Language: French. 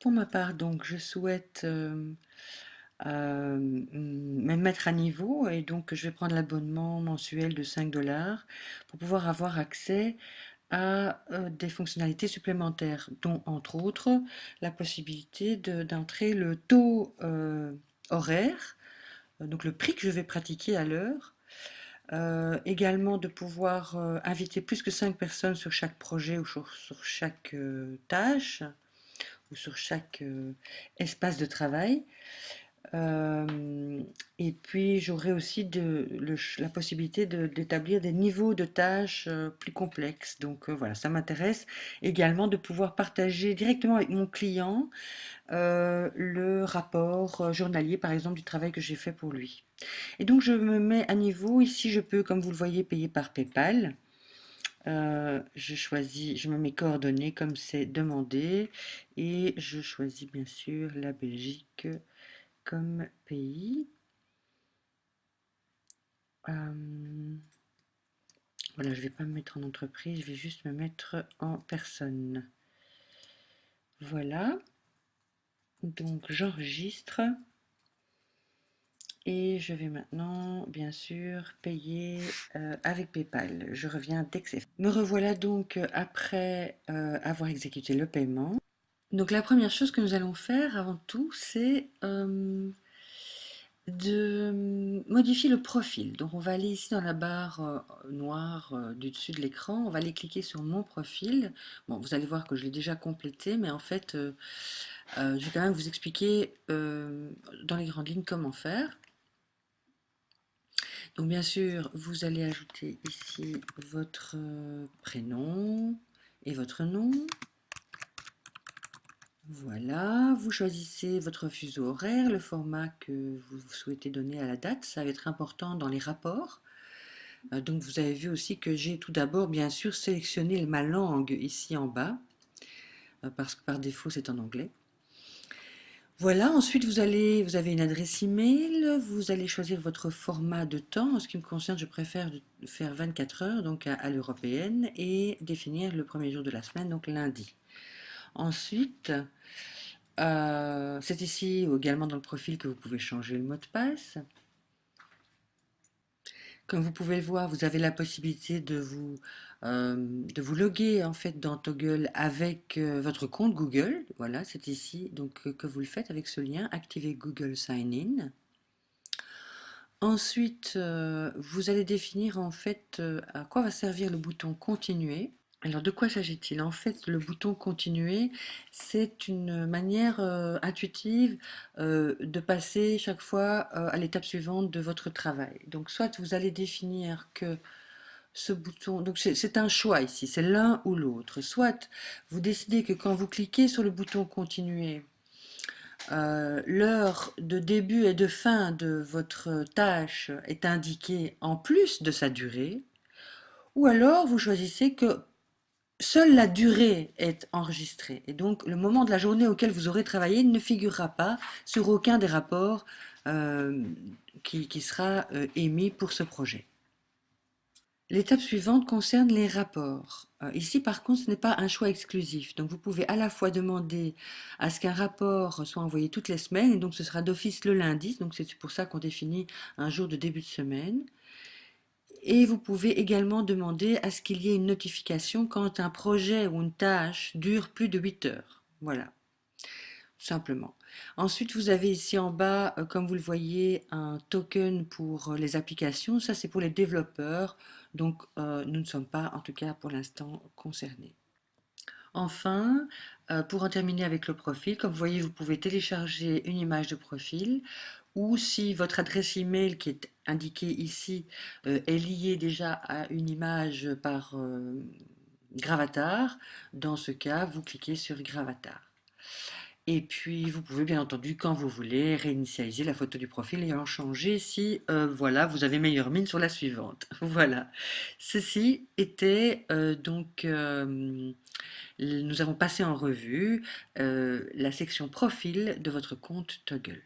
Pour ma part, donc, je souhaite me mettre à niveau et donc je vais prendre l'abonnement mensuel de 5 $ pour pouvoir avoir accès à des fonctionnalités supplémentaires, dont entre autres la possibilité d'entrer le taux horaire, donc le prix que je vais pratiquer à l'heure. Également de pouvoir inviter plus que 5 personnes sur chaque projet ou sur chaque tâche ou sur chaque espace de travail. Euh, et puis j'aurai aussi la possibilité d'établir des niveaux de tâches plus complexes. Donc voilà, ça m'intéresse également de pouvoir partager directement avec mon client le rapport journalier, par exemple, du travail que j'ai fait pour lui. Et donc je me mets à niveau. Ici, je peux, comme vous le voyez, payer par PayPal. Je mets mes coordonnées comme c'est demandé et je choisis bien sûr la Belgique comme pays. Euh, voilà, je ne vais pas me mettre en entreprise, je vais juste me mettre en personne. Voilà, donc j'enregistre et je vais maintenant, bien sûr, payer avec PayPal. Je reviens dès que c'est fait. Me revoilà donc après avoir exécuté le paiement. Donc la première chose que nous allons faire avant tout, c'est de modifier le profil. Donc on va aller ici dans la barre noire du dessus de l'écran, on va aller cliquer sur mon profil. Bon, vous allez voir que je l'ai déjà complété, mais en fait, je vais quand même vous expliquer dans les grandes lignes comment faire. Donc bien sûr, vous allez ajouter ici votre prénom et votre nom. Voilà, vous choisissez votre fuseau horaire, le format que vous souhaitez donner à la date. Ça va être important dans les rapports. Donc vous avez vu aussi que j'ai tout d'abord bien sûr sélectionné ma langue ici en bas, parce que par défaut c'est en anglais. Voilà, ensuite vous avez une adresse email, vous allez choisir votre format de temps. En ce qui me concerne, je préfère faire 24 heures, donc à l'européenne, et définir le premier jour de la semaine, donc lundi. Ensuite, c'est ici également dans le profil que vous pouvez changer le mot de passe. Comme vous pouvez le voir, vous avez la possibilité de vous loguer en fait dans Toggle avec votre compte Google. Voilà, c'est ici donc que vous le faites avec ce lien, activez Google Sign In. Ensuite, vous allez définir en fait à quoi va servir le bouton continuer. Alors, de quoi s'agit-il? En fait, le bouton continuer, c'est une manière intuitive de passer chaque fois à l'étape suivante de votre travail. Donc, soit vous allez définir que ce bouton, donc c'est un choix ici, c'est l'un ou l'autre. Soit vous décidez que quand vous cliquez sur le bouton continuer, l'heure de début et de fin de votre tâche est indiquée en plus de sa durée, ou alors vous choisissez que seule la durée est enregistrée et donc le moment de la journée auquel vous aurez travaillé ne figurera pas sur aucun des rapports euh, qui sera émis pour ce projet. L'étape suivante concerne les rapports. Ici, par contre, ce n'est pas un choix exclusif. Donc, vous pouvez à la fois demander à ce qu'un rapport soit envoyé toutes les semaines, et donc ce sera d'office le lundi. Donc, c'est pour ça qu'on définit un jour de début de semaine. Et vous pouvez également demander à ce qu'il y ait une notification quand un projet ou une tâche dure plus de 8 heures. Voilà, tout simplement. Ensuite, vous avez ici en bas, comme vous le voyez, un token pour les applications. Ça, c'est pour les développeurs. Donc, nous ne sommes pas, en tout cas pour l'instant, concernés. Enfin, pour en terminer avec le profil, comme vous voyez, vous pouvez télécharger une image de profil ou si votre adresse email qui est indiquée ici est liée déjà à une image par Gravatar, dans ce cas, vous cliquez sur Gravatar. Et puis, vous pouvez bien entendu, quand vous voulez, réinitialiser la photo du profil et en changer si, voilà, vous avez meilleure mine sur la suivante. Voilà. Ceci était nous avons passé en revue la section profil de votre compte Toggle.